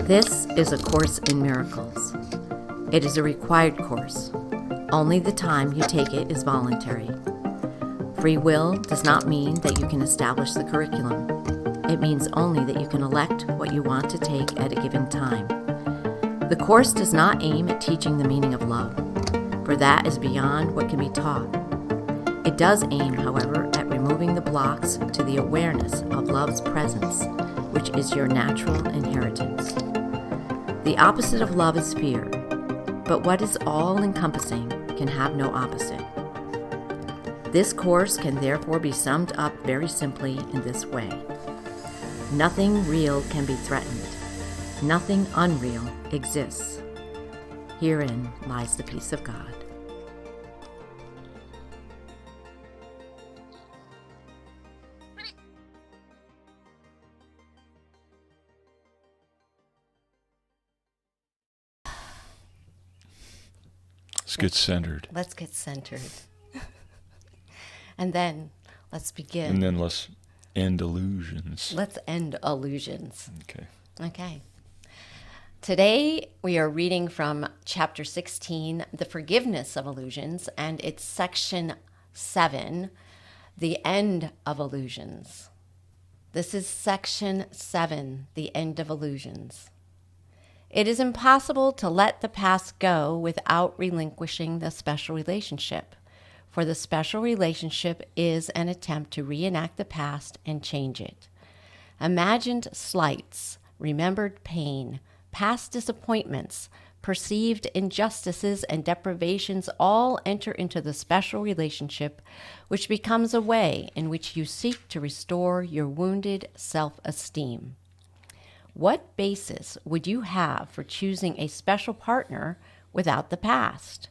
This is a Course in Miracles. It is a required course. Only the time you take it is voluntary. Free will does not mean that you can establish the curriculum. It means only that you can elect what you want to take at a given time. The course does not aim at teaching the meaning of love, for that is beyond what can be taught. It does aim, however, at removing the blocks to the awareness of love's presence, which is your natural inheritance. The opposite of love is fear, but what is all-encompassing can have no opposite. This course can therefore be summed up very simply in this way. Nothing real can be threatened. Nothing unreal exists. Herein lies the peace of God. Let's get centered. Let's get centered. And then let's begin. And then let's end illusions. Let's end illusions. Okay. Today we are reading from chapter 16, The Forgiveness of Illusions, and it's section 7, The End of Illusions. This is section 7, The End of Illusions. It is impossible to let the past go without relinquishing the special relationship, for the special relationship is an attempt to reenact the past and change it. Imagined slights, remembered pain, past disappointments, perceived injustices and deprivations all enter into the special relationship, which becomes a way in which you seek to restore your wounded self-esteem. What basis would you have for choosing a special partner without the past?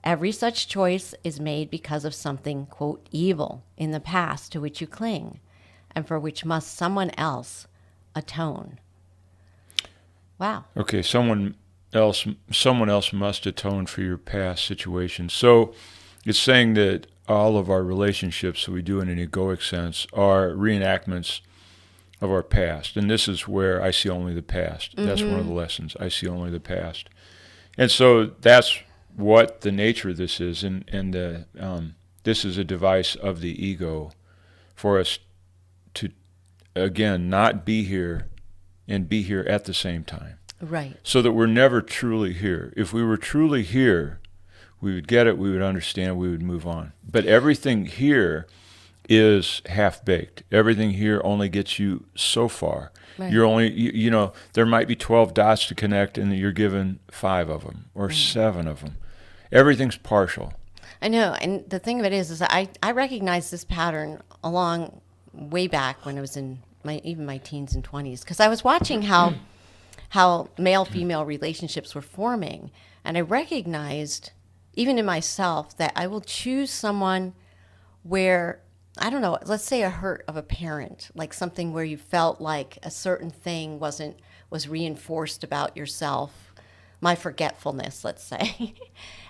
Every such choice is made because of something, quote, evil in the past to which you cling, and for which must someone else atone. Wow. Okay, someone else must atone for your past situation. So it's saying that all of our relationships that we do in an egoic sense are reenactments of our past. And this is where I see only the past. That's one of the lessons. I see only the past. And so that's what the nature of this is. And this is a device of the ego for us to, again, not be here and be here at the same time. Right. So that we're never truly here. If we were truly here, we would get it, we would understand, we would move on. But everything here is half-baked. Everything here only gets you so far. Right. You're only, you know, there might be 12 dots to connect and you're given 5 of them or 7 of them. Everything's partial. I know, and the thing of it is I recognize this pattern along way back when I was in my teens and 20s, because I was watching how male-female relationships were forming, and I recognized, even in myself, that I will choose someone where, I don't know, let's say a hurt of a parent, like something where you felt like a certain thing was reinforced about yourself, my forgetfulness, let's say.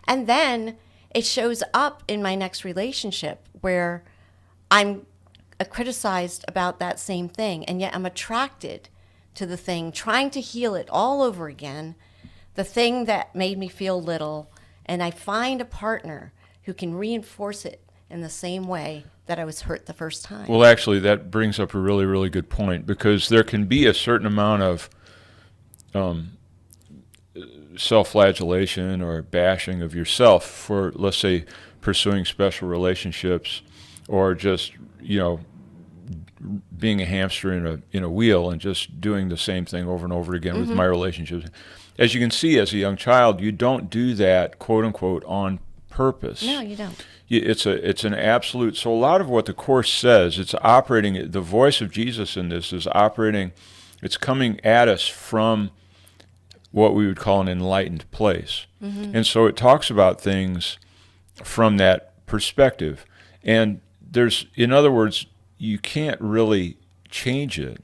And then it shows up in my next relationship where I'm criticized about that same thing, and yet I'm attracted to the thing, trying to heal it all over again, the thing that made me feel little, and I find a partner who can reinforce it in the same way that I was hurt the first time. Well, actually, that brings up a really, really good point, because there can be a certain amount of self-flagellation or bashing of yourself for, let's say, pursuing special relationships, or just, you know, being a hamster in a wheel and just doing the same thing over and over again with my relationships. As you can see, as a young child, you don't do that, quote unquote, on purpose. No, you don't. It's an absolute. So a lot of what the Course says, it's operating. The voice of Jesus in this is operating. It's coming at us from what we would call an enlightened place. And so it talks about things from that perspective. And in other words, you can't really change it.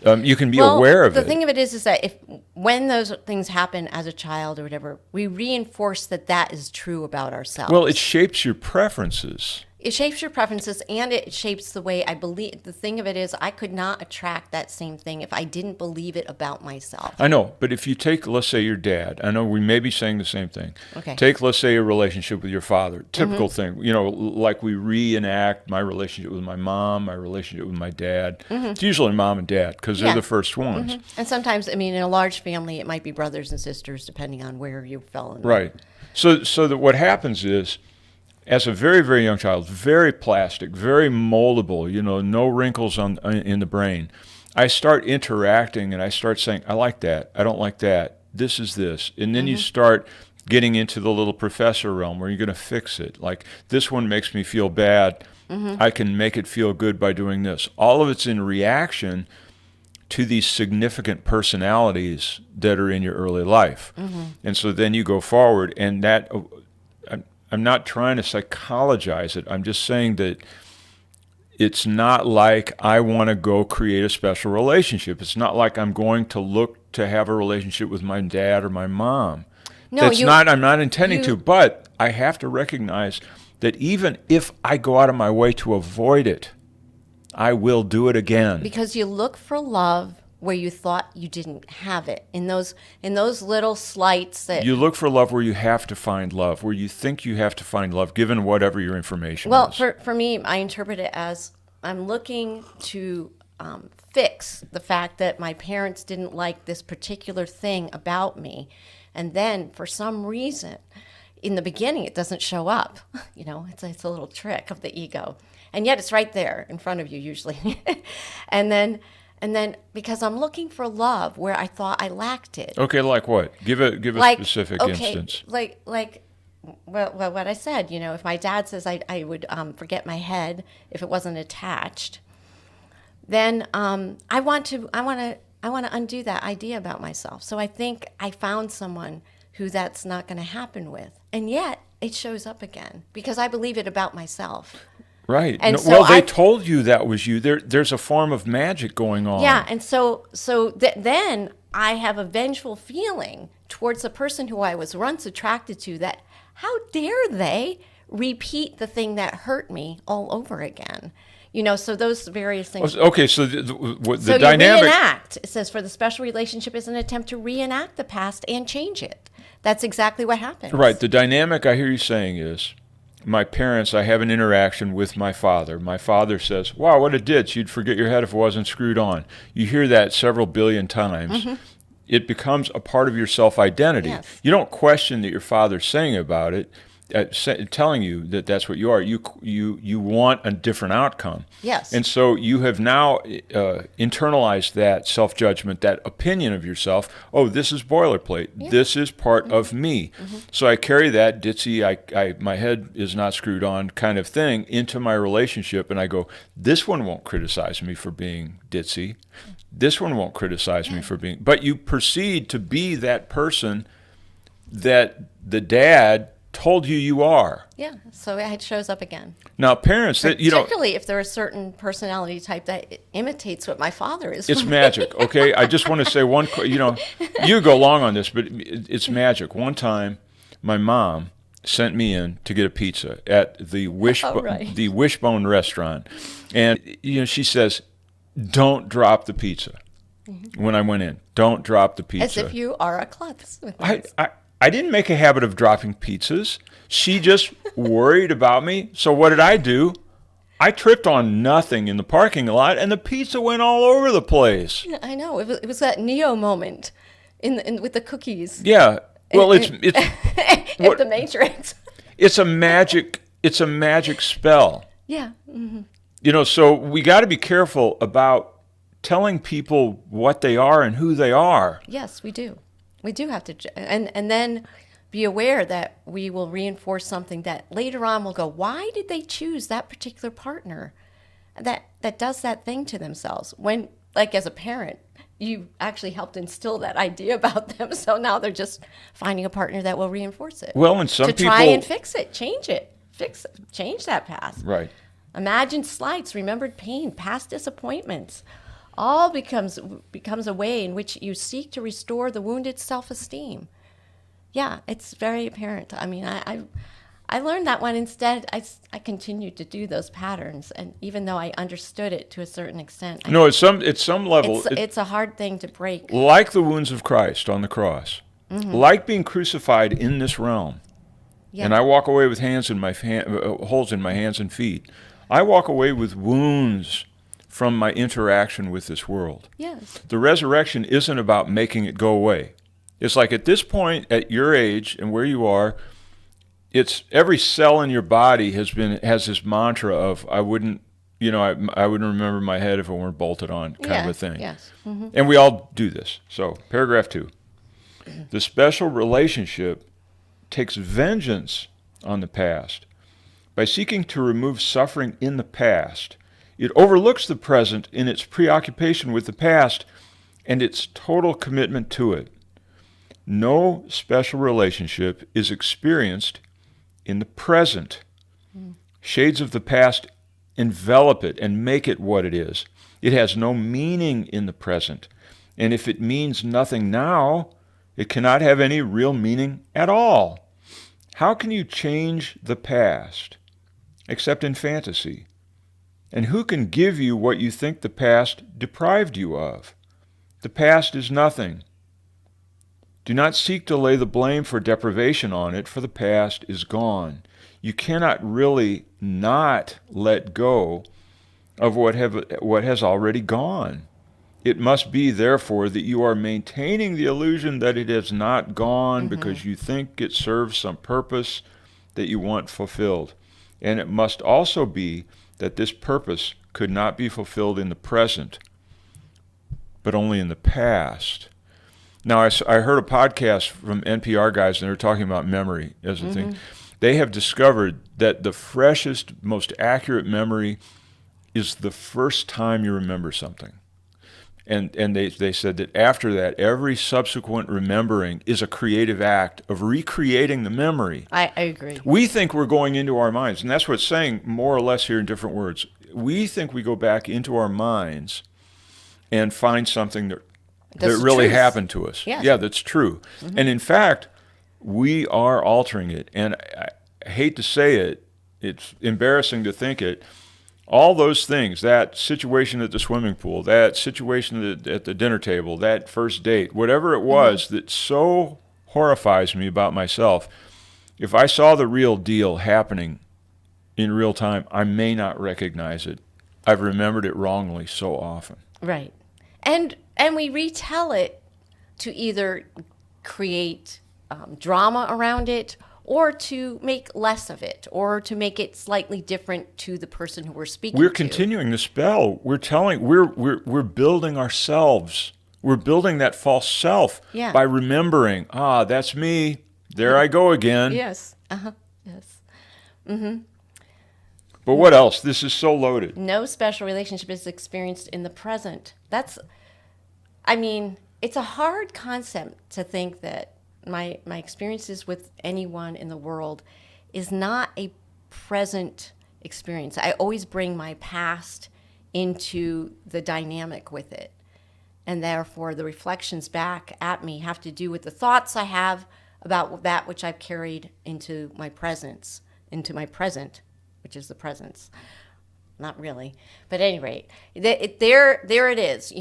You can be aware of it. The thing of it is that when those things happen as a child or whatever, we reinforce that is true about ourselves. Well, it shapes your preferences. It shapes your preferences, and it shapes the way I believe. The thing of it is, I could not attract that same thing if I didn't believe it about myself. I know, but if you take, let's say, your dad, I know we may be saying the same thing. Okay. Take, let's say, a relationship with your father. Typical thing, like we reenact my relationship with my mom, my relationship with my dad. It's usually mom and dad because they're the first ones. And sometimes, in a large family, it might be brothers and sisters, depending on where you fell in. Right. So that what happens is, as a very, very young child, very plastic, very moldable, no wrinkles in the brain, I start interacting and I start saying, I like that, I don't like that, this is this. And then you start getting into the little professor realm where you're going to fix it. Like, this one makes me feel bad, I can make it feel good by doing this. All of it's in reaction to these significant personalities that are in your early life. And so then you go forward, and that... I'm not trying to psychologize it. I'm just saying that it's not like I want to go create a special relationship. It's not like I'm going to look to have a relationship with my dad or my mom. No, I'm not intending to, but I have to recognize that even if I go out of my way to avoid it, I will do it again. Because you look for love where you thought you didn't have it, in those little slights that... You look for love where you have to find love, where you think you have to find love, given whatever your information is. For me, I interpret it as I'm looking to fix the fact that my parents didn't like this particular thing about me. And then, for some reason, in the beginning, it doesn't show up. It's a little trick of the ego. And yet it's right there in front of you, usually. And then because I'm looking for love where I thought I lacked it. Okay, like what? Give a specific instance. Like what I said. If my dad says I would forget my head if it wasn't attached, then I want to undo that idea about myself. So I think I found someone who that's not going to happen with, and yet it shows up again because I believe it about myself. Right. And they told you that was you. There's a form of magic going on. Yeah, and then I have a vengeful feeling towards the person who I was once attracted to, that how dare they repeat the thing that hurt me all over again. So those various things. Okay, so the dynamic... you reenact. It says, for the special relationship is an attempt to reenact the past and change it. That's exactly what happens. Right. The dynamic I hear you saying is, my parents, I have an interaction with my father. My father says, wow, what a ditch. You'd forget your head if it wasn't screwed on. You hear that several billion times. It becomes a part of your self-identity. Yes. You don't question that your father's saying about it, telling you that that's what you are. You want a different outcome. Yes. And so you have now internalized that self-judgment, that opinion of yourself. Oh, this is boilerplate. Yeah. This is part of me. So I carry that ditzy, my head is not screwed on kind of thing into my relationship, and I go, this one won't criticize me for being ditzy. This one won't criticize me for being... But you proceed to be that person that the dad told you are. Yeah, so it shows up again. Now, parents, particularly if they're a certain personality type that imitates what my father is. It's magic. Okay, I just want to say you go long on this, but it's magic. One time, my mom sent me in to get a pizza at the Wishbone restaurant, and she says, "Don't drop the pizza." When I went in, don't drop the pizza. As if you are a klutz. I didn't make a habit of dropping pizzas. She just worried about me. So what did I do? I tripped on nothing in the parking lot, and the pizza went all over the place. Yeah, I know. It was that Neo moment with the cookies. Yeah. Well, it's at the Matrix. It's a magic spell. Yeah. So we got to be careful about telling people what they are and who they are. Yes, we do. We do have to, and then be aware that we will reinforce something that later on we'll go, why did they choose that particular partner that does that thing to themselves? When, like as a parent, you actually helped instill that idea about them. So now they're just finding a partner that will reinforce it. Well, and some to people try and fix it, change it, change that past. Right. Imagined slights, remembered pain, past disappointments, all becomes a way in which you seek to restore the wounded self-esteem. Yeah, it's very apparent. I mean, I learned that one instead. I continued to do those patterns, and even though I understood it to a certain extent, No, at some level, it's a hard thing to break. Like the wounds of Christ on the cross, like being crucified in this realm. Yeah. And I walk away with holes in my hands and feet. I walk away with wounds from my interaction with this world. Yes. The resurrection isn't about making it go away. It's like at this point, at your age and where you are, it's every cell in your body has this mantra of I wouldn't remember my head if it weren't bolted on, kind of a thing. Yes. And we all do this. So, paragraph 2. The special relationship takes vengeance on the past. By seeking to remove suffering in the past, it overlooks the present in its preoccupation with the past and its total commitment to it. No special relationship is experienced in the present. Shades of the past envelop it and make it what it is. It has no meaning in the present. And if it means nothing now, it cannot have any real meaning at all. How can you change the past except in fantasy? And who can give you what you think the past deprived you of? The past is nothing. Do not seek to lay the blame for deprivation on it, for the past is gone. You cannot really not let go of what has already gone. It must be, therefore, that you are maintaining the illusion that it has not gone because you think it serves some purpose that you want fulfilled. And it must also be that this purpose could not be fulfilled in the present, but only in the past. Now, I heard a podcast from NPR guys, and they were talking about memory as a thing. They have discovered that the freshest, most accurate memory is the first time you remember something. And they said that after that, every subsequent remembering is a creative act of recreating the memory. I agree. We think we're going into our minds, and that's what it's saying more or less here in different words. We think we go back into our minds and find something that really happened to us. Yes. Yeah, that's true. And in fact, we are altering it. And I hate to say it, it's embarrassing to think it. All those things, that situation at the swimming pool, that situation at the dinner table, that first date, whatever it was that so horrifies me about myself, if I saw the real deal happening in real time, I may not recognize it. I've remembered it wrongly so often. Right. And we retell it to either create drama around it, or to make less of it, or to make it slightly different to the person who we're speaking to. We're continuing the spell. We're building ourselves. We're building that false self by remembering, that's me. There I go again. Yes. Yes. But what else? This is so loaded. No special relationship is experienced in the present. It's a hard concept to think that my experiences with anyone in the world is not a present experience. I always bring my past into the dynamic with it. And therefore, the reflections back at me have to do with the thoughts I have about that which I've carried into my present, which is the presence. Not really. But at any rate, there it is.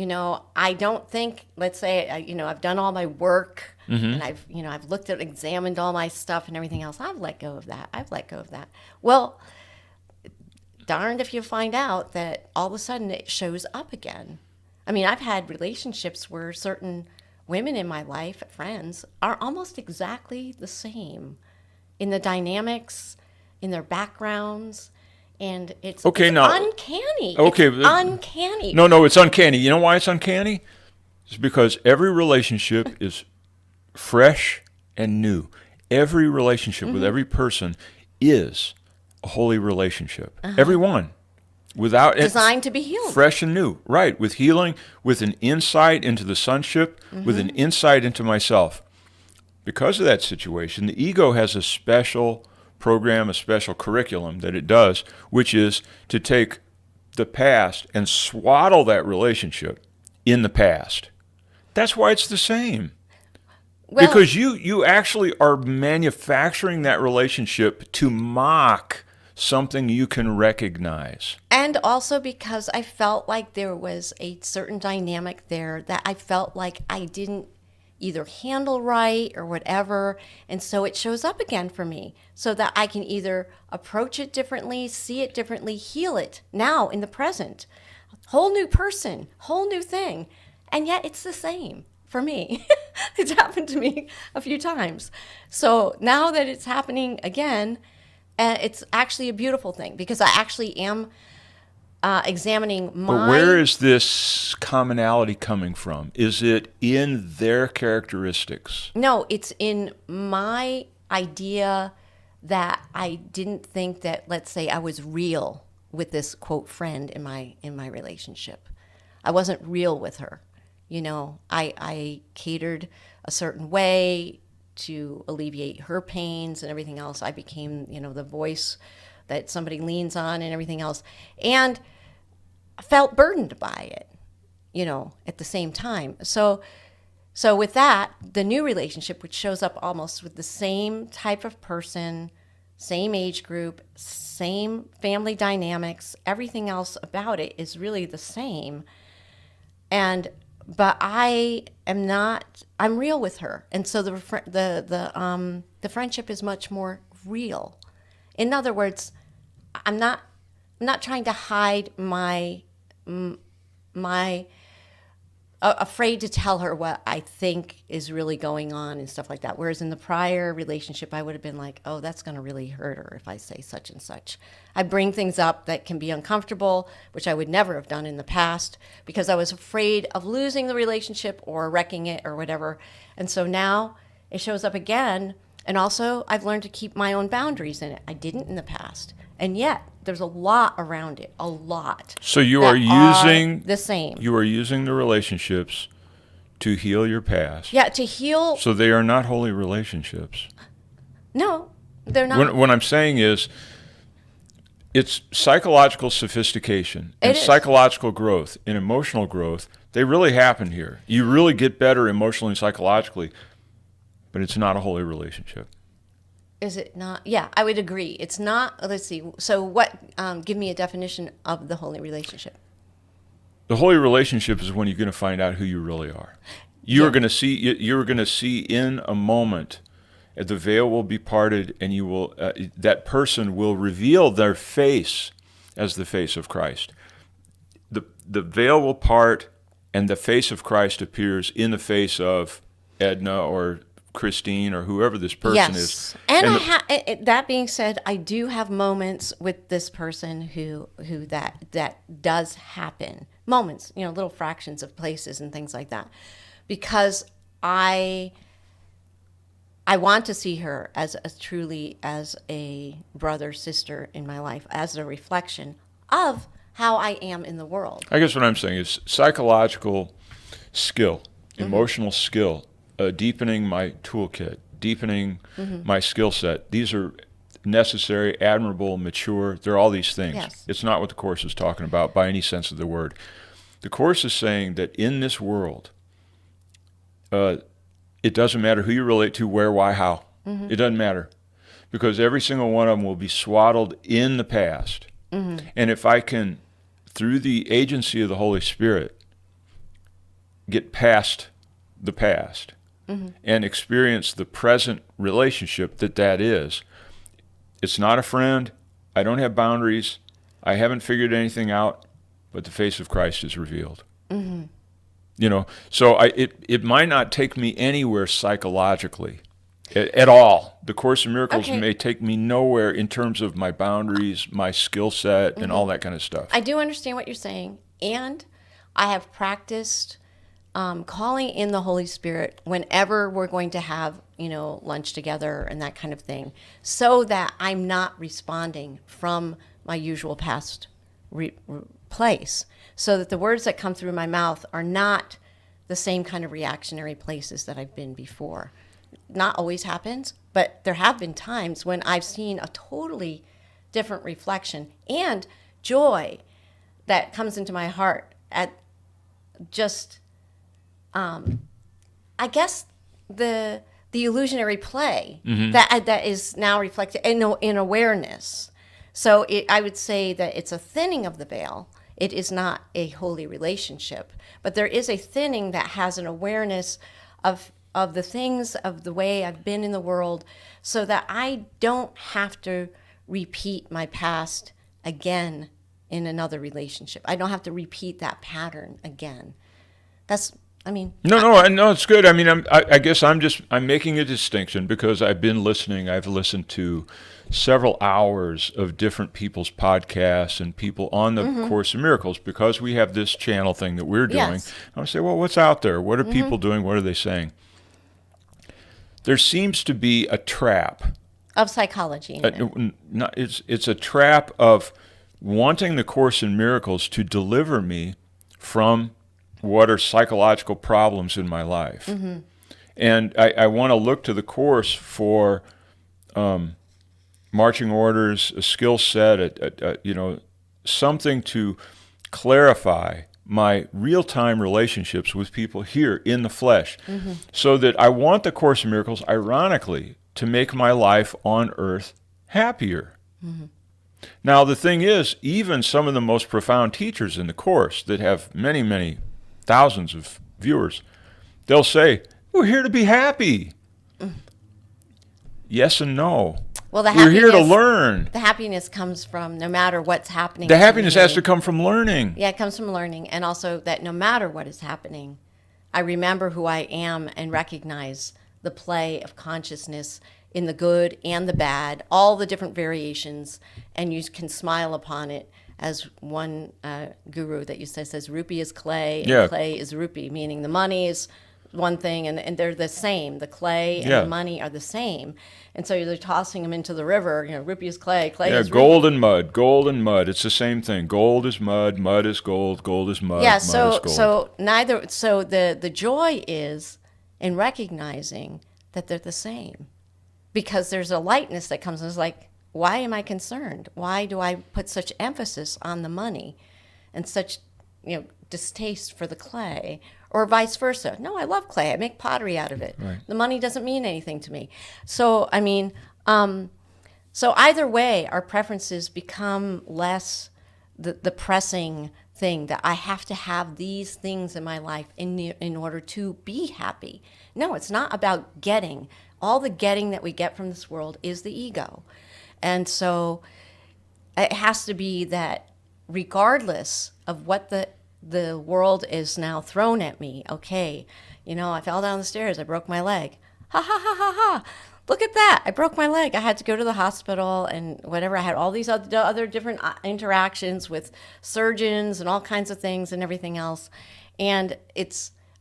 I don't think, let's say, I've done all my work and I've looked at, examined all my stuff and everything else. I've let go of that. Well, darned if you find out that all of a sudden it shows up again. I've had relationships where certain women in my life, friends, are almost exactly the same in the dynamics, in their backgrounds. And it's uncanny. Okay. It's uncanny. No, it's uncanny. You know why it's uncanny? It's because every relationship is fresh and new. Every relationship with every person is a holy relationship. Every one. without it, designed to be healed. fresh and new, right? With healing, with an insight into the sonship, with an insight into myself. Because of that situation, the ego has a special program, a special curriculum that it does, which is to take the past and swaddle that relationship in the past. That's why it's the same. Well, Because you actually are manufacturing that relationship to mock something you can recognize. and also because I felt like there was a certain dynamic there that I felt like I didn't either handle right or whatever. And so it shows up again for me so that I can either approach it differently, see it differently, heal it now in the present. Whole new person, whole new thing. And yet it's the same for me. It's happened to me a few times. So now that it's happening again, it's actually a beautiful thing because I actually am examining my... But where is this commonality coming from? Is it in their characteristics? No, it's in my idea that I didn't think that, let's say, I was real with this quote friend in my relationship. I wasn't real with her. You know, I catered a certain way to alleviate her pains and everything else. I became, the voice that somebody leans on and everything else. And I felt burdened by it, at the same time. So with that, the new relationship, which shows up almost with the same type of person, same age group, same family dynamics, everything else about it is really the same. But I am not, I'm real with her. And so the friendship is much more real. In other words, I'm not trying to hide my afraid to tell her what I think is really going on and stuff like that. Whereas in the prior relationship, I would have been like, oh, that's going to really hurt her if I say such and such. I bring things up that can be uncomfortable, which I would never have done in the past because I was afraid of losing the relationship or wrecking it or whatever. And so now it shows up again. And also I've learned to keep my own boundaries in it. I didn't in the past. And yet there's a lot around it, a lot. So you are using the same. You are using the relationships to heal your past. Yeah, to heal. So they are not holy relationships. No, they're not. What I'm saying is, it's psychological sophistication and psychological growth and emotional growth. They really happen here. You really get better emotionally and psychologically, but it's not a holy relationship. Is it not? Yeah, I would agree. It's not. Let's see. So what, give me a definition of the holy relationship. The holy relationship is when you're going to find out who you really are. You're going to see in a moment, the veil will be parted and you will, that person will reveal their face as the face of Christ. The veil will part and the face of Christ appears in the face of Edna or Christine or whoever this person is. And that being said, I do have moments with this person who that does happen. Moments, little fractions of places and things like that. Because I want to see her as truly as a brother, sister in my life, as a reflection of how I am in the world. I guess what I'm saying is psychological skill, emotional skill, deepening my toolkit, deepening my skill set. These are necessary, admirable, mature. They're all these things. Yes. It's not what the Course is talking about by any sense of the word. The Course is saying that in this world, it doesn't matter who you relate to, where, why, how. It doesn't matter. Because every single one of them will be swaddled in the past. And if I can, through the agency of the Holy Spirit, get past the past and experience the present relationship that is, it's not a friend. I don't have boundaries. I haven't figured anything out, but the face of Christ is revealed. So it might not take me anywhere psychologically at all. The Course in Miracles may take me nowhere in terms of my boundaries, my skill set, and all that kind of stuff. I do understand what you're saying, and I have practiced calling in the Holy Spirit whenever we're going to have, lunch together and that kind of thing, so that I'm not responding from my usual past place, so that the words that come through my mouth are not the same kind of reactionary places that I've been before. Not always happens, but there have been times when I've seen a totally different reflection and joy that comes into my heart at just, I guess, the illusionary play that is now reflected in awareness. So I would say that it's a thinning of the veil. It is not a holy relationship, but there is a thinning that has an awareness of the things, of the way I've been in the world, so that I don't have to repeat my past again in another relationship. I don't have to repeat that pattern again. No, it's good. I mean, I guess I'm making a distinction because I've been listening. I've listened to several hours of different people's podcasts and people on the Course in Miracles, because we have this channel thing that we're doing. Yes. I want to say, well, what's out there? What are people doing? What are they saying? There seems to be a trap of psychology. It's a trap of wanting the Course in Miracles to deliver me from what are psychological problems in my life. And I want to look to the Course for marching orders, a skill set, something to clarify my real-time relationships with people here in the flesh, so that I want the Course in Miracles, ironically, to make my life on earth happier. Now, the thing is, even some of the most profound teachers in the Course that have many, many thousands of viewers, they'll say, we're here to be happy. Yes and no. Well, we're here to learn. The happiness comes from no matter what's happening. The happiness has to come from learning. Yeah, it comes from learning. And also that no matter what is happening, I remember who I am and recognize the play of consciousness in the good and the bad, all the different variations, and you can smile upon it. As one guru that you says rupee is clay and clay is rupee, meaning the money is one thing and they're the same. The clay and the money are the same. And so you're tossing them into the river, rupee is clay, clay is gold and mud, gold and mud. It's the same thing. Gold is mud, mud is gold, gold is mud, mud is gold. So the joy is in recognizing that they're the same. Because there's a lightness that comes and it's like, why am I concerned? Why do I put such emphasis on the money and such, distaste for the clay, or vice versa? No, I love clay. I make pottery out of it. Right. The money doesn't mean anything to me. So, so either way, our preferences become less the pressing thing that I have to have these things in my life in order to be happy. No, it's not about getting. All the getting that we get from this world is the ego. And so it has to be that regardless of what the world is now thrown at me, okay, I fell down the stairs, I broke my leg. Ha, ha, ha, ha, ha. Look at that. I broke my leg. I had to go to the hospital and whatever. I had all these other different interactions with surgeons and all kinds of things and everything else. And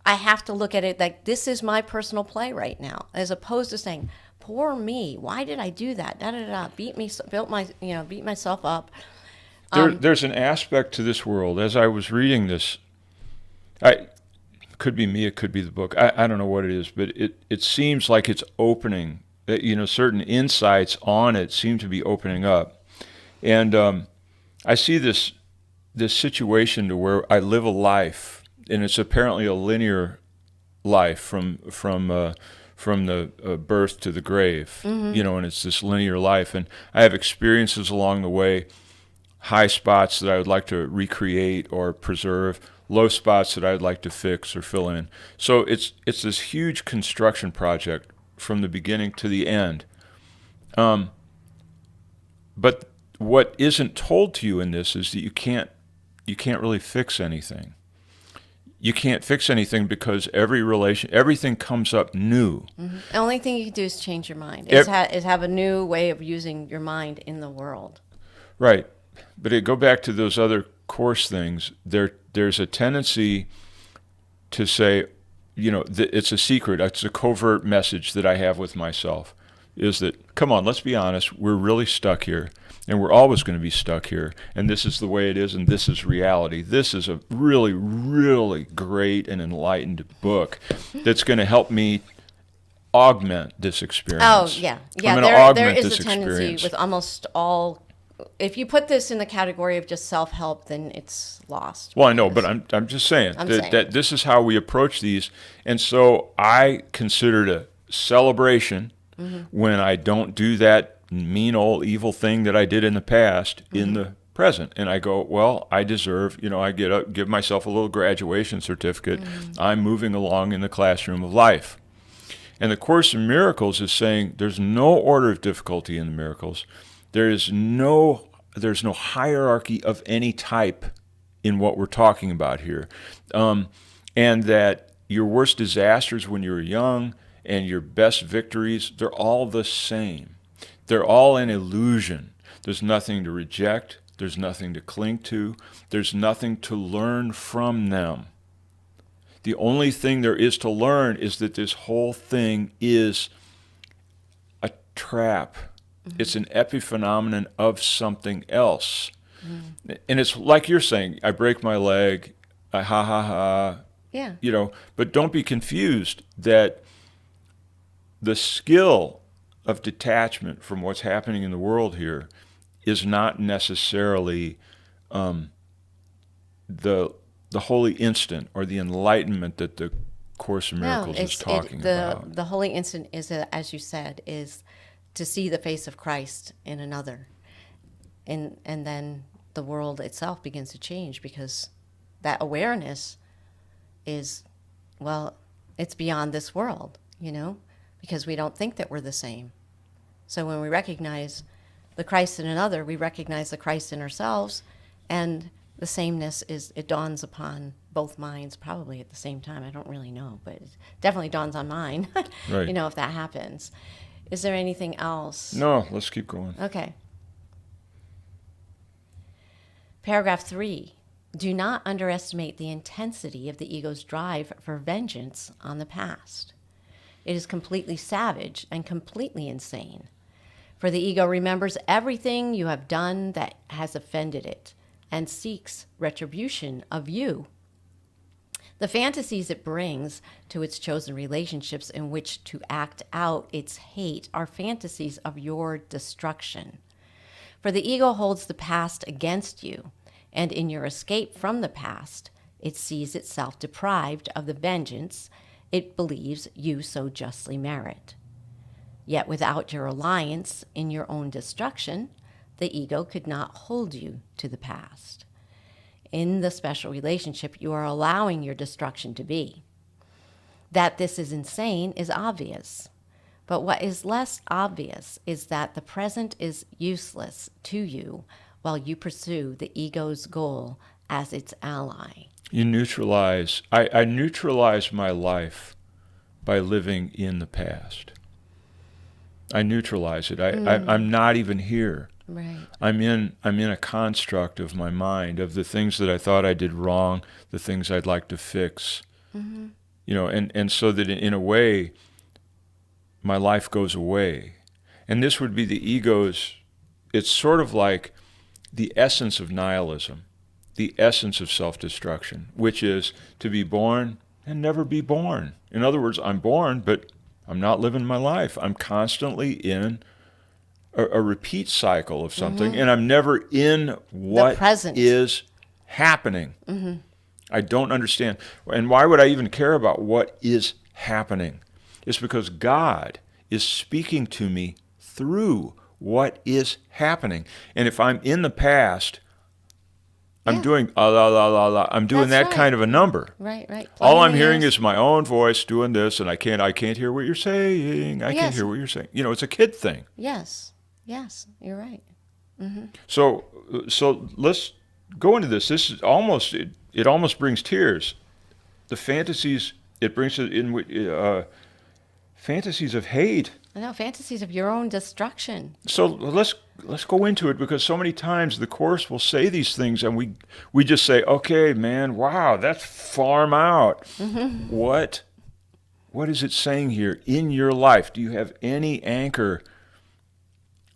I have to look at it like this is my personal play right now, as opposed to saying, poor me, why did I do that? Beat myself up. There's an aspect to this world. As I was reading this, it could be me, it could be the book. I don't know what it is, but it seems like it's opening. Certain insights on it seem to be opening up, and I see this situation to where I live a life, and it's apparently a linear life from the birth to the grave, and it's this linear life. And I have experiences along the way, high spots that I would like to recreate or preserve, low spots that I would like to fix or fill in. So it's this huge construction project from the beginning to the end. But what isn't told to you in this is that you can't really fix anything. You can't fix anything because everything comes up new. The only thing you can do is change your mind. Is have a new way of using your mind in the world. Right, but go back to those other Course things. There's a tendency to say, it's a secret. It's a covert message that I have with myself. Is that, come on, let's be honest. We're really stuck here, and we're always going to be stuck here, and this is the way it is, and this is reality. This is a really, really great and enlightened book that's going to help me augment this experience. Oh, yeah. I'm going to There augment is this a tendency experience. with almost all. If you put this in the category of just self-help, then it's lost. Well, I know, but I'm just saying that this is how we approach these. And so I consider it a celebration when I don't do that mean old evil thing that I did in the past in the present. And I go, well, I deserve, I get up, give myself a little graduation certificate. I'm moving along in the classroom of life. And the Course in Miracles is saying there's no order of difficulty in the miracles. There's no hierarchy of any type in what we're talking about here. And that your worst disasters when you were young and your best victories, they're all the same. They're all an illusion. There's nothing to reject. There's nothing to cling to. There's nothing to learn from them. The only thing there is to learn is that this whole thing is a trap. It's an epiphenomenon of something else. And it's like you're saying, I break my leg, ha ha ha. Yeah. But don't be confused that the skill of detachment from what's happening in the world here is not necessarily the holy instant or the enlightenment that the Course in Miracles is talking about. The holy instant is, as you said, is to see the face of Christ in another. And then the world itself begins to change because that awareness is, it's beyond this world, because we don't think that we're the same. So when we recognize the Christ in another, we recognize the Christ in ourselves, and the sameness it dawns upon both minds probably at the same time. I don't really know, but it definitely dawns on mine, Right. if that happens. Is there anything else? No, let's keep going. Okay. Paragraph 3. Do not underestimate the intensity of the ego's drive for vengeance on the past. It is completely savage and completely insane. For the ego remembers everything you have done that has offended it and seeks retribution of you. The fantasies it brings to its chosen relationships in which to act out its hate are fantasies of your destruction. For the ego holds the past against you, and in your escape from the past, it sees itself deprived of the vengeance it believes you so justly merit. Yet without your alliance in your own destruction, the ego could not hold you to the past. In the special relationship, you are allowing your destruction to be. That this is insane is obvious. But what is less obvious is that the present is useless to you while you pursue the ego's goal as its ally. You neutralize. I neutralize my life by living in the past. I neutralize it. I'm not even here. Right. I'm in a construct of my mind of the things that I thought I did wrong, the things I'd like to fix. And so that in a way, my life goes away. And this would be the ego's, it's sort of like the essence of nihilism, the essence of self-destruction, which is to be born and never be born. In other words, I'm born, but I'm not living my life. I'm constantly in a repeat cycle of something, and I'm never in what is happening. I don't understand. And why would I even care about what is happening? It's because God is speaking to me through what is happening. And if I'm in the past, I'm doing I'm doing that kind of a number. Right. All I'm hearing is my own voice doing this, and I can't hear what you're saying. I can't hear what you're saying. It's a kid thing. Yes, you're right. So let's go into this. This is almost it almost brings tears. The fantasies it brings in fantasies of hate. I know, fantasies of your own destruction. So let's go into it, because so many times the Course will say these things and we just say, okay, man, wow, that's farm out. What is it saying here in your life? Do you have any anchor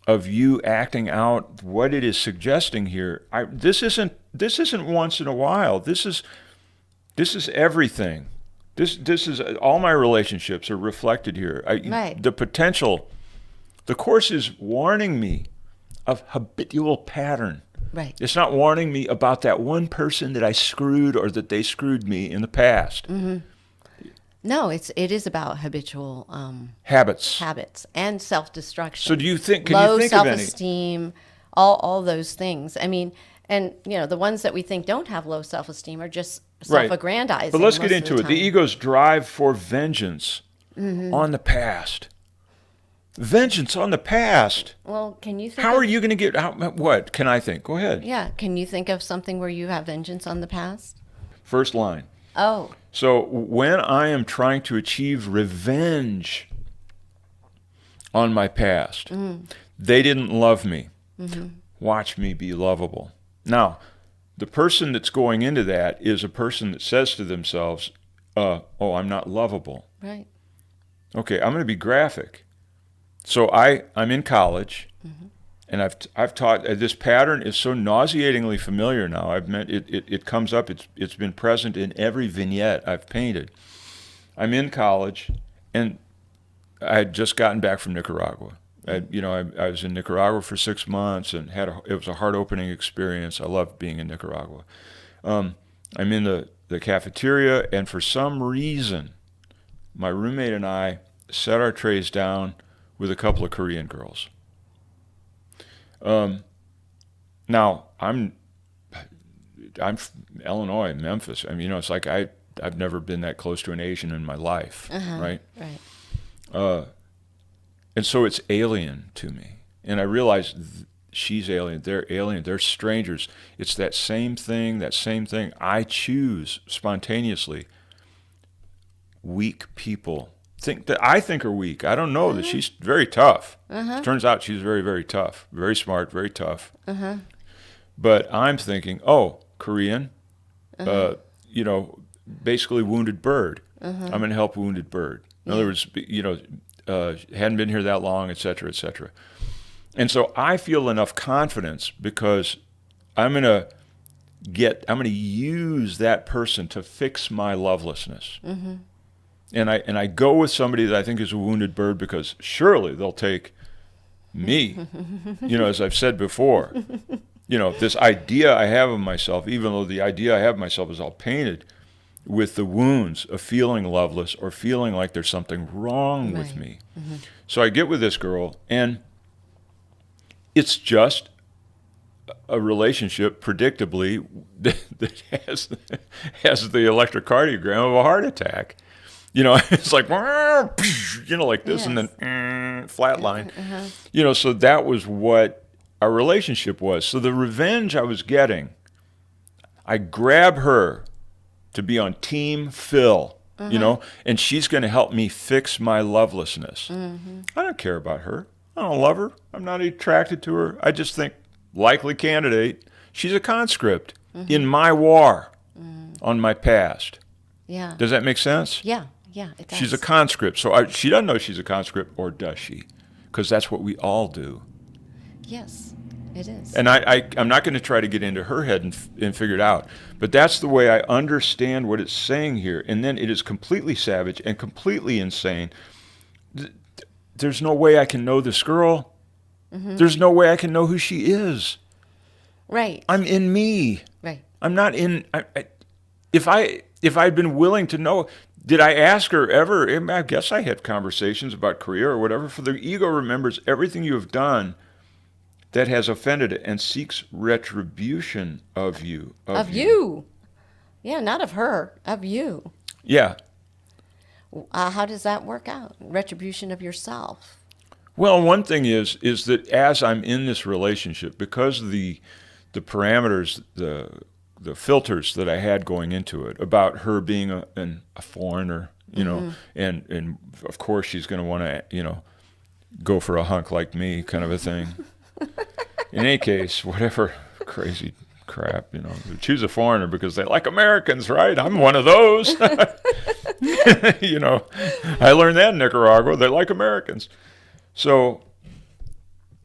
of you acting out what it is suggesting here. This isn't once in a while. This is everything. This is all my relationships are reflected here. Right. The potential. The Course is warning me of habitual pattern. Right. It's not warning me about that one person that I screwed or that they screwed me in the past. Mm-hmm. No, it is about habitual habits and self-destruction. So do you think? Low you think of any? self-esteem, all those things. I mean, and the ones that we think don't have low self-esteem are just self-aggrandizing. But let's get into it. The ego's drive for vengeance on the past. Vengeance on the past. Well, can you think How are you going to get out? What can I think? Go ahead. Yeah, can you think of something where you have vengeance on the past? First line. Oh. So when I am trying to achieve revenge on my past, they didn't love me. Watch me be lovable. Now, the person that's going into that is a person that says to themselves, oh, I'm not lovable. Right. Okay, I'm going to be graphic. So I'm in college, and I've taught. This pattern is so nauseatingly familiar now. It comes up. It's been present in every vignette I've painted. I'm in college, and I had just gotten back from Nicaragua. I was in Nicaragua for 6 months and it was a heart-opening experience. I loved being in Nicaragua. I'm in the cafeteria, and for some reason, my roommate and I set our trays down with a couple of Korean girls. Now, I'm from Illinois, Memphis. I mean, it's like I've never been that close to an Asian in my life, right? Right. And so it's alien to me. And I realize she's alien, they're alien, they're strangers. It's that same thing. I choose spontaneously weak people. I think are weak. I don't know that she's very tough. It turns out she's very, very tough, very smart, very tough. But I'm thinking, Korean, basically wounded bird. I'm going to help wounded bird. In other words, hadn't been here that long, et cetera, et cetera. And so I feel enough confidence because I'm going to use that person to fix my lovelessness. And I go with somebody that I think is a wounded bird because surely they'll take me. As I've said before, this idea I have of myself, even though the idea I have of myself is all painted with the wounds of feeling loveless or feeling like there's something wrong with me. So I get with this girl, and it's just a relationship, predictably, that has the electrocardiogram of a heart attack. It's like, like this, and then flat line. So that was what our relationship was. So the revenge I was getting, I grab her to be on Team Phil, and she's going to help me fix my lovelessness. I don't care about her. I don't love her. I'm not attracted to her. I just think, likely candidate, she's a conscript in my war on my past. Yeah. Does that make sense? Yeah, it does. She's a conscript. So she doesn't know she's a conscript, or does she? Because that's what we all do. Yes, it is. And I'm not going to try to get into her head and figure it out. But that's the way I understand what it's saying here. And then it is completely savage and completely insane. There's no way I can know this girl. There's no way I can know who she is. Right. I'm in me. Right. I'm not in... If I'd been willing to know... Did I ask her ever? I guess I had conversations about career or whatever. For the ego remembers everything you have done that has offended it and seeks retribution of you. Of you. Yeah, not of her. Of you. Yeah. How does that work out? Retribution of yourself. Well, one thing is that as I'm in this relationship, because of the parameters, the filters that I had going into it about her being a foreigner, and of course she's going to want to, go for a hunk like me, kind of a thing. In any case, whatever crazy crap, choose a foreigner because they like Americans, right? I'm one of those. I learned that in Nicaragua. They like Americans. So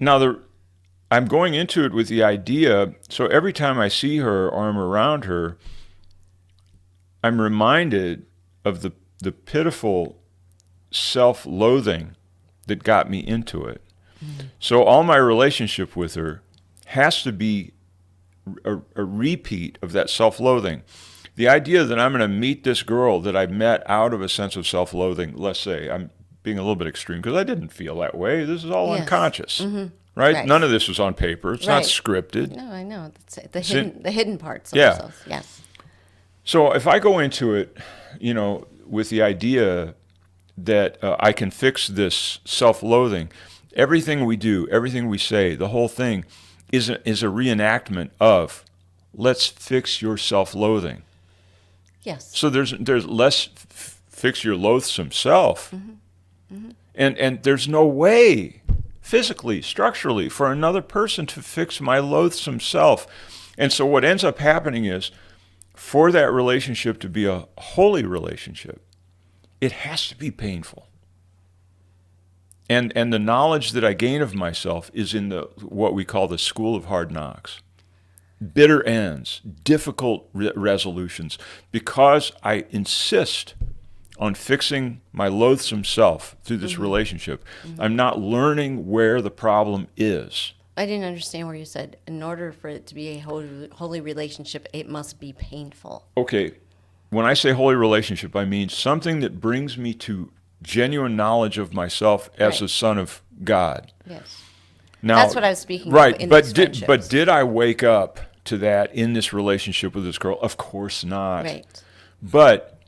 I'm going into it with the idea, so every time I see her or I'm around her, I'm reminded of the pitiful self-loathing that got me into it. Mm-hmm. So all my relationship with her has to be a repeat of that self-loathing. The idea that I'm going to meet this girl that I met out of a sense of self-loathing, let's say, I'm being a little bit extreme because I didn't feel that way. This is all unconscious, right? None of this was on paper. It's not scripted. No, I know. It's the hidden parts of yeah. ourselves. Yes. So if I go into it, with the idea that I can fix this self-loathing, everything we do, everything we say, the whole thing is a reenactment of let's fix your self-loathing. Yes. So there's less fix your loathsome self. And there's no way physically, structurally, for another person to fix my loathsome self. And so what ends up happening is, for that relationship to be a holy relationship, it has to be painful. And the knowledge that I gain of myself is in what we call the school of hard knocks. Bitter ends, difficult resolutions, because I insist on fixing my loathsome self through this relationship. I'm not learning where the problem is. I didn't understand where you said, in order for it to be a holy relationship, it must be painful. Okay, when I say holy relationship, I mean something that brings me to genuine knowledge of myself as a son of God. Yes. Now, that's what I was speaking of in but these but did I wake up to that in this relationship with this girl? Of course not. Right. But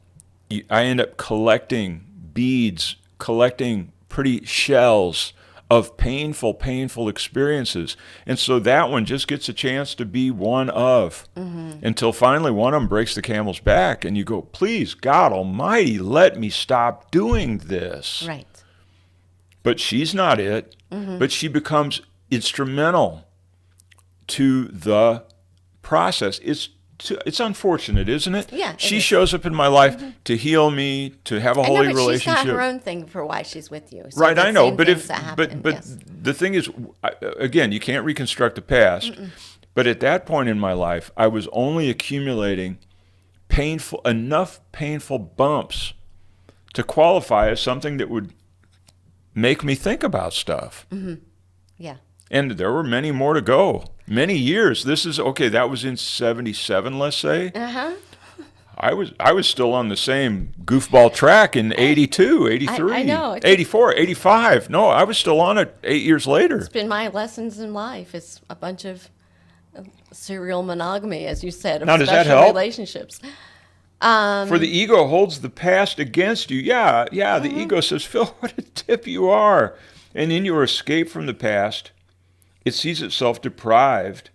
I end up collecting beads, collecting pretty shells of painful experiences. And so that one just gets a chance to be one of, until finally one of them breaks the camel's back and you go, please, God Almighty, let me stop doing this. Right. But she's not it, but she becomes instrumental to the process. It's unfortunate, isn't it? Yeah. She shows up in my life to heal me, to have a holy relationship. She's got her own thing for why she's with you. So right, I know. But yes. The thing is, again, you can't reconstruct the past. But at that point in my life, I was only accumulating enough painful bumps to qualify as something that would make me think about stuff. Yeah. And there were many more to go. Many years. That was in 77, let's say. I was still on the same goofball track in 82, 83, I know. 84, 85. No, I was still on it 8 years later. It's been my lessons in life. It's a bunch of serial monogamy, as you said, of now, does that special help? relationships. For the ego holds the past against you. Yeah, the ego says, Phil, what a tip you are. And in your escape from the past, it sees itself deprived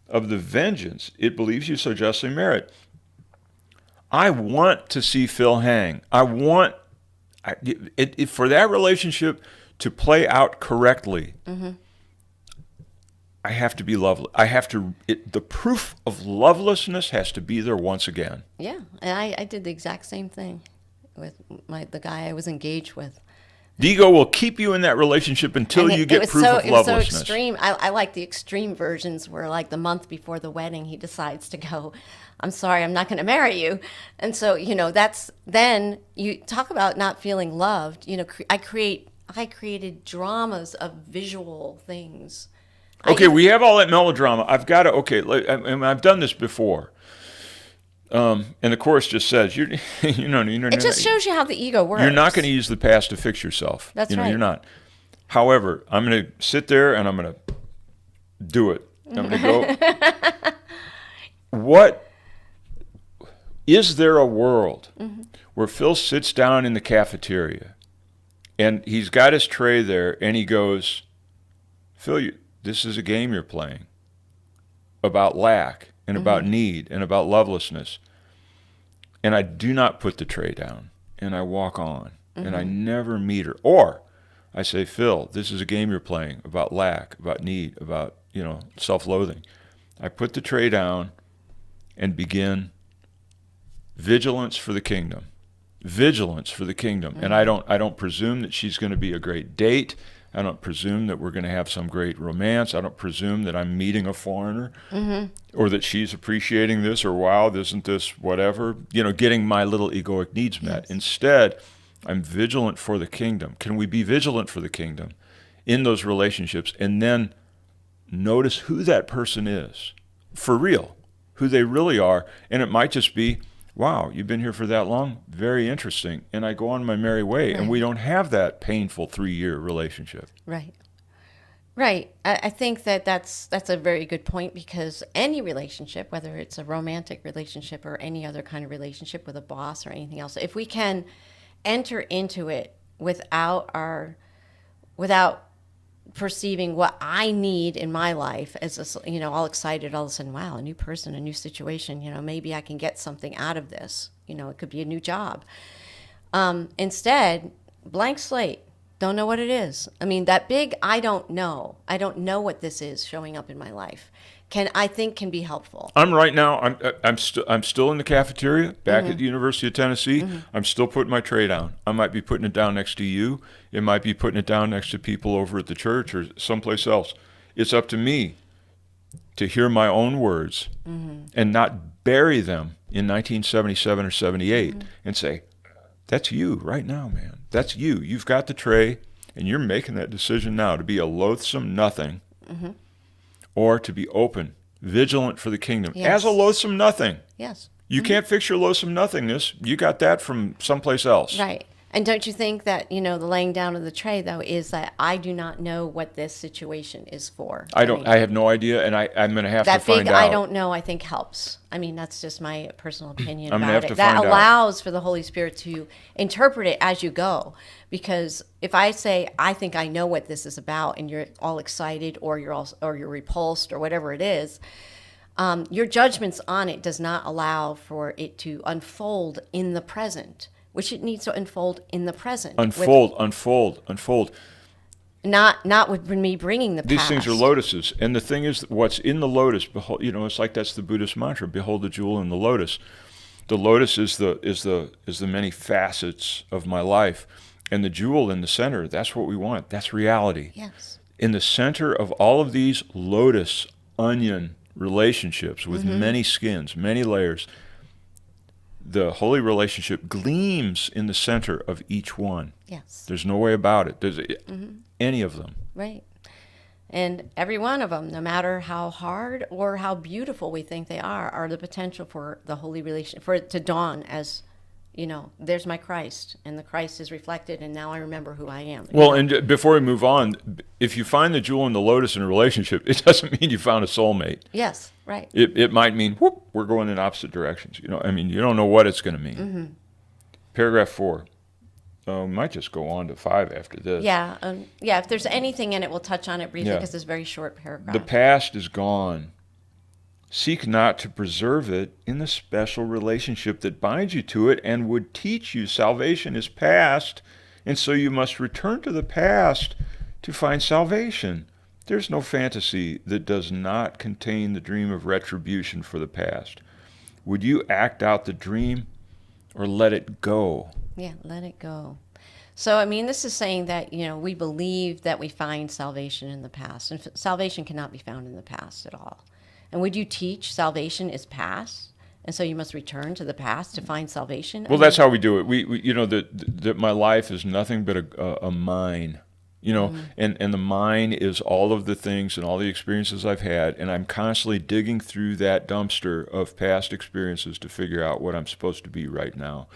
of the vengeance it believes you so justly merit. I want to see Phil hang. I want for that relationship to play out correctly. I have to be lovely. The proof of lovelessness has to be there once again. Yeah, and I did the exact same thing with the guy I was engaged with. The ego will keep you in that relationship until you get proof of lovelessness. It was so extreme. I like the extreme versions where, like, the month before the wedding, he decides to go, I'm sorry, I'm not going to marry you. And so, then you talk about not feeling loved. I created dramas of visual things. Okay, we have all that melodrama. I've done this before. And the chorus just says, it just shows you how the ego works. You're not going to use the past to fix yourself. That's right. You're not. However, I'm going to sit there and I'm going to do it. I'm going to go, what is there a world where Phil sits down in the cafeteria and he's got his tray there and he goes, Phil, this is a game you're playing about lack and about need and about lovelessness. And I do not put the tray down and I walk on and I never meet her. Or I say, Phil, this is a game you're playing about lack, about need, about, self-loathing. I put the tray down and begin vigilance for the kingdom. Vigilance for the kingdom. And I don't presume that she's going to be a great date. I don't presume that we're going to have some great romance. I don't presume that I'm meeting a foreigner or that she's appreciating this or, wow, isn't this whatever, getting my little egoic needs met. Yes. Instead, I'm vigilant for the kingdom. Can we be vigilant for the kingdom in those relationships and then notice who that person is for real, who they really are? And it might just be, wow, you've been here for that long? Very interesting. And I go on my merry way. Right. And we don't have that painful 3-year relationship. Right. Right. I think that's a very good point, because any relationship, whether it's a romantic relationship or any other kind of relationship with a boss or anything else, if we can enter into it without perceiving what I need in my life as all excited, all of a sudden, wow, a new person, a new situation, maybe I can get something out of this. It could be a new job. Instead, blank slate. Don't know what it is. I mean, that big I don't know what this is showing up in my life can be helpful. I'm right now. I'm still in the cafeteria back at the University of Tennessee. I'm still putting my tray down. I might be putting it down next to you. It might be putting it down next to people over at the church or someplace else. It's up to me to hear my own words and not bury them in 1977 or 78 and say, "That's you right now, man. That's you. You've got the tray, and you're making that decision now to be a loathsome nothing." Or to be open, vigilant for the kingdom, as a loathsome nothing. Yes. You can't fix your loathsome nothingness. You got that from someplace else. Right. And don't you think that, the laying down of the tray, though, is that I do not know what this situation is for. I have no idea, and I'm going to have to find out. That big I don't know, I think, helps. I mean, that's just my personal opinion I'm about have it. to That find out. allows for the Holy Spirit to interpret it as you go. Because if I say, I think I know what this is about, and you're all excited or you're repulsed or whatever it is, your judgments on it does not allow for it to unfold in the present, which it needs to unfold in the present. Unfold. Not with me bringing the past. These things are lotuses. And the thing is, what's in the lotus, behold, it's like that's the Buddhist mantra, behold the jewel in the lotus. The lotus is the many facets of my life. And the jewel in the center, that's what we want. That's reality. Yes. In the center of all of these lotus onion relationships with many skins, many layers, the holy relationship gleams in the center of each one. Yes. There's no way about it. There's any of them. Right. And every one of them, no matter how hard or how beautiful we think they are the potential for the holy relation, for it to dawn as, there's my Christ, and the Christ is reflected, and now I remember who I am. Well, and before we move on, if you find the jewel in the lotus in a relationship, it doesn't mean you found a soulmate. Yes, right. It might mean, whoop, we're going in opposite directions. You don't know what it's going to mean. Paragraph 4. We might just go on to 5 after this. Yeah, if there's anything in it, we'll touch on it briefly because it's a very short paragraph. The past is gone. Seek not to preserve it in the special relationship that binds you to it and would teach you salvation is past, and so you must return to the past to find salvation. There's no fantasy that does not contain the dream of retribution for the past. Would you act out the dream or let it go? Yeah, let it go. So, this is saying that, we believe that we find salvation in the past. And salvation cannot be found in the past at all. And would you teach salvation is past? And so you must return to the past to find salvation? Well, that's how we do it. We that my life is nothing but a mine. And the mine is all of the things and all the experiences I've had, and I'm constantly digging through that dumpster of past experiences to figure out what I'm supposed to be right now.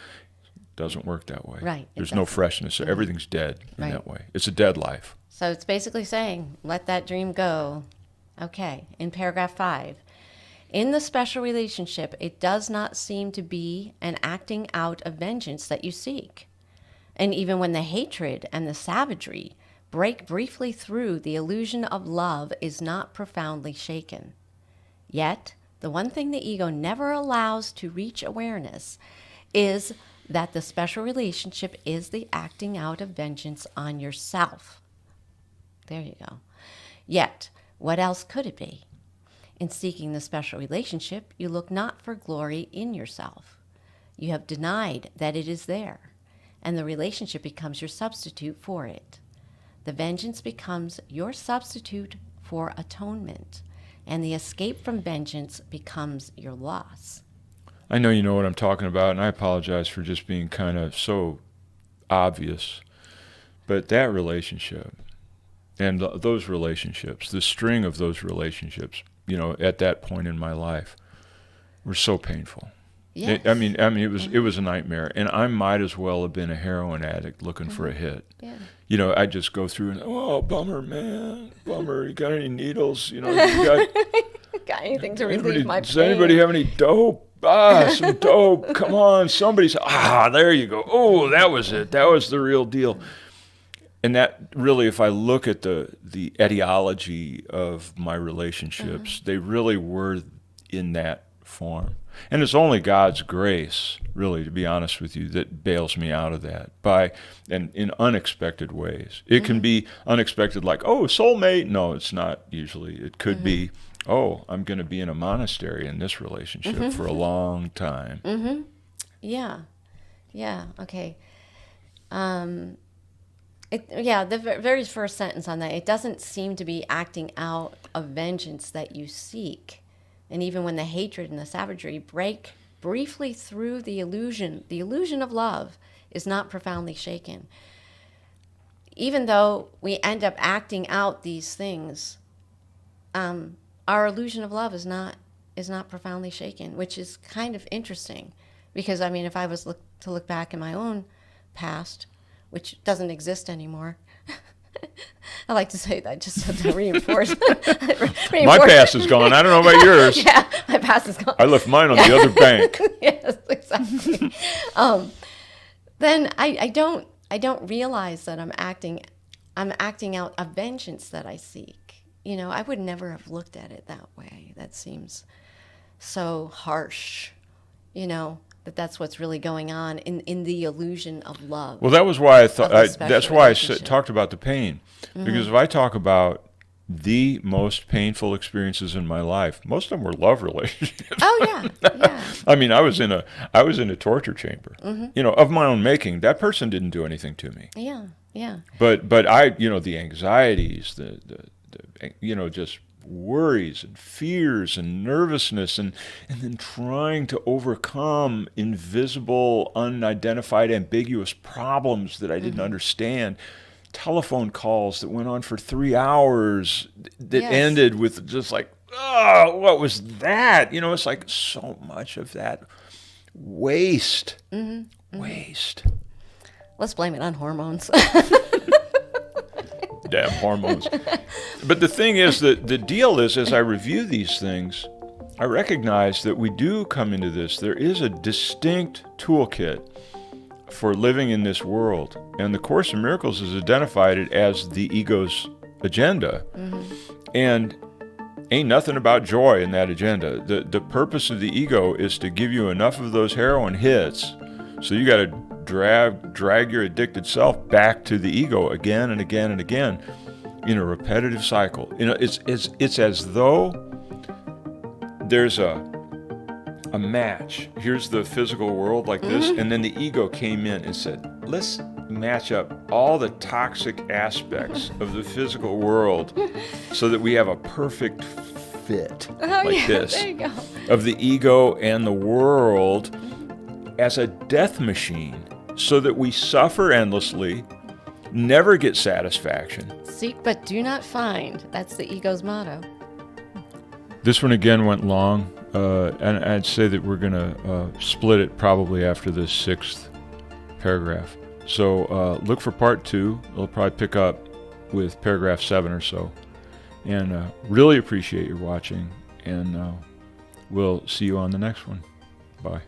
Doesn't work that way. Right. There's no freshness. So everything's dead in that way. It's a dead life. So it's basically saying, let that dream go. Okay. In paragraph 5, in the special relationship, it does not seem to be an acting out of vengeance that you seek. And even when the hatred and the savagery break briefly through, the illusion of love is not profoundly shaken. Yet, the one thing the ego never allows to reach awareness is that the special relationship is the acting out of vengeance on yourself. There you go. Yet, what else could it be? In seeking the special relationship, you look not for glory in yourself. You have denied that it is there, and the relationship becomes your substitute for it. the vengeance becomes your substitute for atonement, and the escape from vengeance becomes your loss. I know you know what I'm talking about, and I apologize for just being kind of so obvious. But that relationship and those relationships, the string of those relationships, at that point in my life, were so painful. Yes. It was a nightmare, and I might as well have been a heroin addict looking for a hit. Yeah. I just go through and, oh, bummer, man, bummer. You got any needles? You got anything to relieve my pain? Does anybody have any dope? Some dope. Come on, somebody's. There you go. Oh, that was it. That was the real deal. And that really, if I look at the etiology of my relationships, they really were in that form. And it's only God's grace, really, to be honest with you, that bails me out of that and in unexpected ways. It can be unexpected, like, oh, soulmate. No, it's not usually. It could be, oh, I'm going to be in a monastery in this relationship for a long time. Yeah. Okay. The very first sentence on that, it doesn't seem to be acting out of vengeance that you seek. And even when the hatred and the savagery break briefly through the illusion of love is not profoundly shaken. Even though we end up acting out these things, our illusion of love is not profoundly shaken, which is kind of interesting. Because, if I was to look back in my own past, which doesn't exist anymore, I like to say that just to reinforce. My past is gone. I don't know about yours. Yeah, my past is gone. I left mine on the other bank. Yes, exactly. Then I don't realize that I'm acting out a vengeance that I seek. I would never have looked at it that way. That seems so harsh. That's what's really going on in the illusion of love. Well, that was why I thought. That's why I talked about the pain, because if I talk about the most painful experiences in my life, most of them were love relationships. Oh yeah. I was in a torture chamber, of my own making. That person didn't do anything to me. Yeah. But I, the anxieties, the just worries and fears and nervousness and then trying to overcome invisible, unidentified, ambiguous problems that I didn't understand. Telephone calls that went on for 3 hours that ended with just like, oh, what was that? It's like so much of that waste. Waste. Let's blame it on hormones. Damn hormones. But the thing is that the deal is, as I review these things, I recognize that we do come into this. There is a distinct toolkit for living in this world. And the Course in Miracles has identified it as the ego's agenda. And ain't nothing about joy in that agenda. The purpose of the ego is to give you enough of those heroin hits, so you got to drag your addicted self back to the ego again and again and again in a repetitive cycle. It's as though there's a match. Here's the physical world like this, and then the ego came in and said, let's match up all the toxic aspects of the physical world so that we have a perfect fit this there you go. of the ego and the world as a death machine, so that we suffer endlessly, never get satisfaction. Seek but do not find. That's the ego's motto. This one again went long, and I'd say that we're going to split it probably after the 6th paragraph. So look for part 2. It'll probably pick up with paragraph 7 or so. And really appreciate your watching, and we'll see you on the next one. Bye.